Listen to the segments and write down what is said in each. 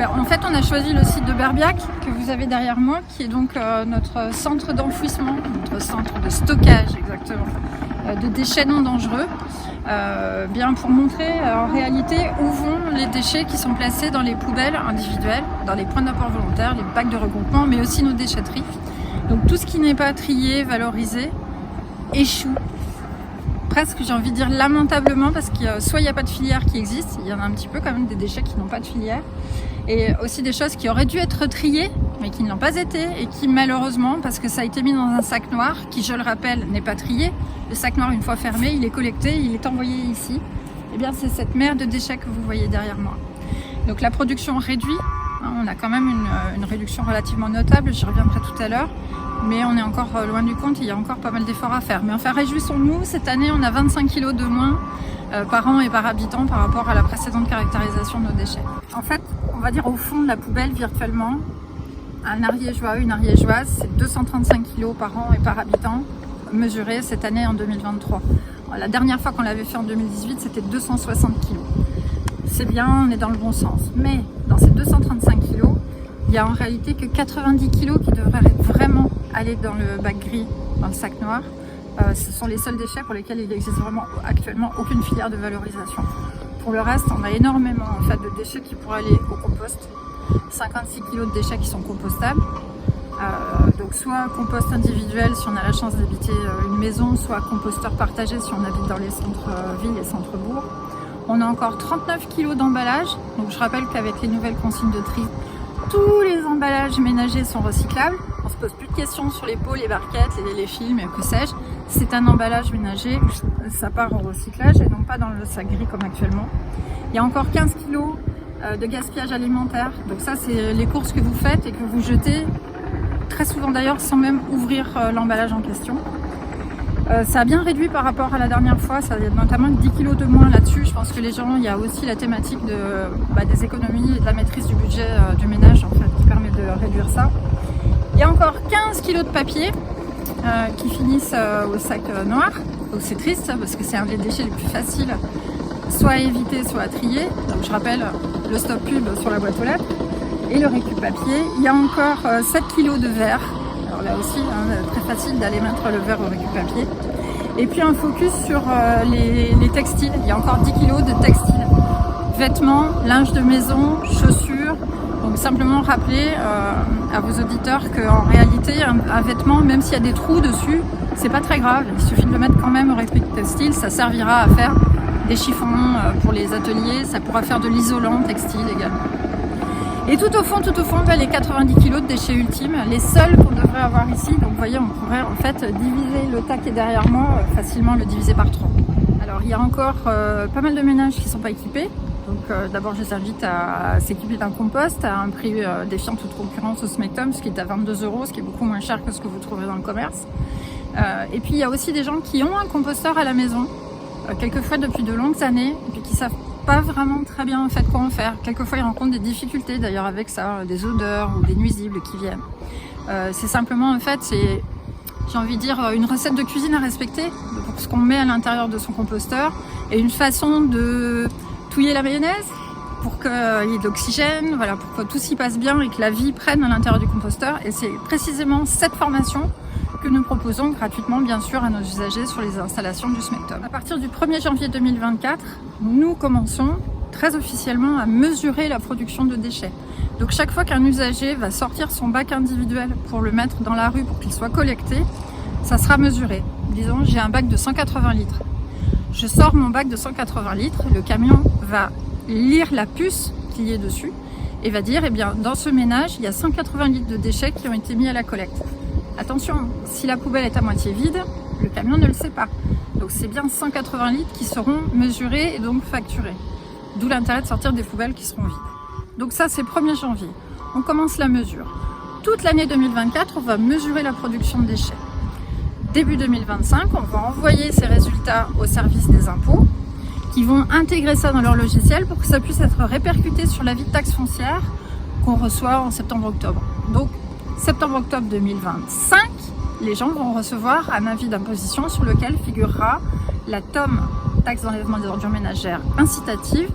En fait, on a choisi le site de Berbiac que vous avez derrière moi, qui est donc notre centre d'enfouissement, notre centre de stockage exactement, de déchets non dangereux, bien pour montrer en réalité où vont les déchets qui sont placés dans les poubelles individuelles, dans les points d'apport volontaire, les bacs de regroupement, mais aussi nos déchetteries. Donc tout ce qui n'est pas trié, valorisé, échoue. Presque, j'ai envie de dire lamentablement, parce que soit il n'y a pas de filière qui existe, il y en a un petit peu quand même des déchets qui n'ont pas de filière, et aussi des choses qui auraient dû être triées, mais qui ne l'ont pas été, et qui malheureusement, parce que ça a été mis dans un sac noir, qui je le rappelle n'est pas trié, le sac noir une fois fermé, il est collecté, il est envoyé ici, et bien c'est cette mer de déchets que vous voyez derrière moi. Donc la production réduit, on a quand même une réduction relativement notable, j'y reviendrai tout à l'heure, mais on est encore loin du compte, il y a encore pas mal d'efforts à faire. Mais enfin, réjouissons-nous, cette année, on a 25 kg de moins par an et par habitant par rapport à la précédente caractérisation de nos déchets. En fait, on va dire au fond de la poubelle, virtuellement, un ariégeois, une ariégeoise, c'est 235 kg par an et par habitant, mesuré cette année en 2023. La dernière fois qu'on l'avait fait en 2018, c'était 260 kg. C'est bien, on est dans le bon sens. Mais dans ces 235 kg, il n'y a en réalité que 90 kg qui devraient vraiment aller dans le bac gris, dans le sac noir. Ce sont les seuls déchets pour lesquels il n'existe vraiment actuellement aucune filière de valorisation. Pour le reste, on a énormément en fait, de déchets qui pourraient aller au compost. 56 kg de déchets qui sont compostables. Donc soit compost individuel si on a la chance d'habiter une maison, soit composteur partagé si on habite dans les centres-villes et centres-bourgs. On a encore 39 kg d'emballage. Donc je rappelle qu'avec les nouvelles consignes de tri, tous les emballages ménagers sont recyclables. On se pose plus de questions sur les pots, les barquettes, les films et que sais-je. C'est un emballage ménager, ça part au recyclage et non pas dans le sac gris comme actuellement. Il y a encore 15 kg de gaspillage alimentaire. Donc ça, c'est les courses que vous faites et que vous jetez, très souvent d'ailleurs sans même ouvrir l'emballage en question. Ça a bien réduit par rapport à la dernière fois, ça y a notamment 10 kg de moins là-dessus. Je pense que les gens, il y a aussi la thématique des économies et de la maîtrise du budget du ménage en fait, qui permet de réduire ça. Il y a encore 15 kg de papier qui finissent au sac noir. Donc c'est triste parce que c'est un des déchets les plus faciles, soit à éviter, soit à trier. Donc je rappelle le stop pub sur la boîte aux lettres et le récup papier. Il y a encore 7 kg de verre. Alors là aussi, très facile d'aller mettre le verre au récup papier. Et puis un focus sur les textiles. Il y a encore 10 kg de textiles. Vêtements, linge de maison, chaussures. Donc simplement rappeler à vos auditeurs qu'en réalité, un vêtement, même s'il y a des trous dessus, c'est pas très grave. Il suffit de le mettre quand même au récup textile. Ça servira à faire des chiffons pour les ateliers. Ça pourra faire de l'isolant textile également. Et tout au fond, les 90 kg de déchets ultimes, les seuls qu'on devrait avoir ici. Donc vous voyez, on pourrait en fait diviser le tas qui est derrière moi, facilement le diviser par 3. Alors il y a encore pas mal de ménages qui ne sont pas équipés. Donc d'abord je les invite à s'équiper d'un compost à un prix défiant toute concurrence au Smectum, ce qui est à 22 €, ce qui est beaucoup moins cher que ce que vous trouverez dans le commerce. Et puis il y a aussi des gens qui ont un composteur à la maison, quelquefois depuis de longues années, et puis qui savent pas vraiment très bien en fait quoi en faire. Quelquefois ils rencontrent des difficultés d'ailleurs avec ça, des odeurs ou des nuisibles qui viennent. C'est simplement en fait, j'ai envie de dire une recette de cuisine à respecter pour ce qu'on met à l'intérieur de son composteur et une façon de touiller la mayonnaise pour qu'il y ait de l'oxygène, voilà, pour que tout s'y passe bien et que la vie prenne à l'intérieur du composteur. Et c'est précisément cette formation que nous proposons gratuitement, bien sûr, à nos usagers sur les installations du Smectum. À partir du 1er janvier 2024, nous commençons très officiellement à mesurer la production de déchets. Donc chaque fois qu'un usager va sortir son bac individuel pour le mettre dans la rue pour qu'il soit collecté, ça sera mesuré. Disons, j'ai un bac de 180 litres. Je sors mon bac de 180 litres, le camion va lire la puce qu'il y a dessus et va dire, eh bien, dans ce ménage, il y a 180 litres de déchets qui ont été mis à la collecte. Attention, si la poubelle est à moitié vide, le camion ne le sait pas. Donc c'est bien 180 litres qui seront mesurés et donc facturés. D'où l'intérêt de sortir des poubelles qui seront vides. Donc ça, c'est 1er janvier. On commence la mesure. Toute l'année 2024, on va mesurer la production de déchets. Début 2025, on va envoyer ces résultats au service des impôts qui vont intégrer ça dans leur logiciel pour que ça puisse être répercuté sur l'avis de taxe foncière qu'on reçoit en septembre-octobre. Donc, septembre-octobre 2025, les gens vont recevoir un avis d'imposition sur lequel figurera la TOM, taxe d'enlèvement des ordures ménagères incitative,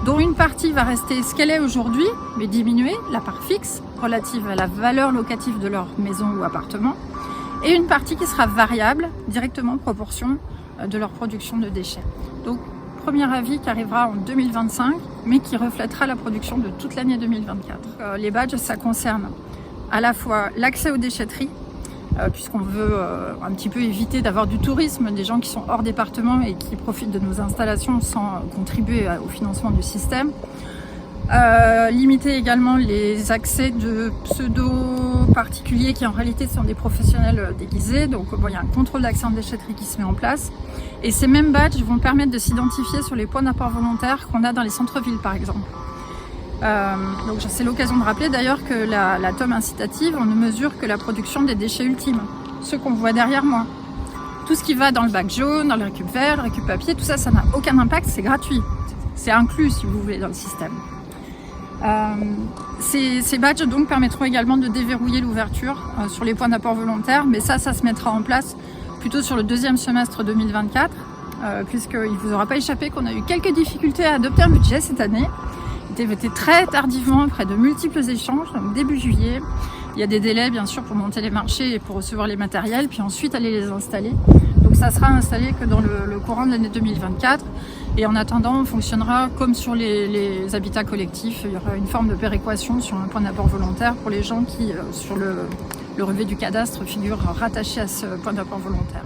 dont une partie va rester ce qu'elle est aujourd'hui, mais diminuer, la part fixe, relative à la valeur locative de leur maison ou appartement, et une partie qui sera variable, directement en proportion de leur production de déchets. Donc, premier avis qui arrivera en 2025, mais qui reflètera la production de toute l'année 2024. Les badges, ça concerne à la fois l'accès aux déchetteries, puisqu'on veut un petit peu éviter d'avoir du tourisme, des gens qui sont hors département et qui profitent de nos installations sans contribuer au financement du système. Limiter également les accès de pseudo-particuliers qui en réalité sont des professionnels déguisés. Donc bon, il y a un contrôle d'accès en déchetterie qui se met en place. Et ces mêmes badges vont permettre de s'identifier sur les points d'apport volontaire qu'on a dans les centres-villes par exemple. Donc c'est l'occasion de rappeler d'ailleurs que la tome incitative, on ne mesure que la production des déchets ultimes, ceux qu'on voit derrière moi. Tout ce qui va dans le bac jaune, dans le récup vert, le récup papier, tout ça, ça n'a aucun impact, c'est gratuit. C'est inclus si vous voulez dans le système. Ces badges donc permettront également de déverrouiller l'ouverture sur les points d'apport volontaire, mais ça se mettra en place plutôt sur le deuxième semestre 2024, puisqu'il ne vous aura pas échappé qu'on a eu quelques difficultés à adopter un budget cette année. Il a été voté très tardivement après de multiples échanges, donc début juillet. Il y a des délais bien sûr pour monter les marchés et pour recevoir les matériels, puis ensuite aller les installer. Donc ça sera installé que dans le courant de l'année 2024. Et en attendant, on fonctionnera comme sur les habitats collectifs. Il y aura une forme de péréquation sur un point d'apport volontaire pour les gens qui, sur le relevé du cadastre, figurent rattachés à ce point d'apport volontaire.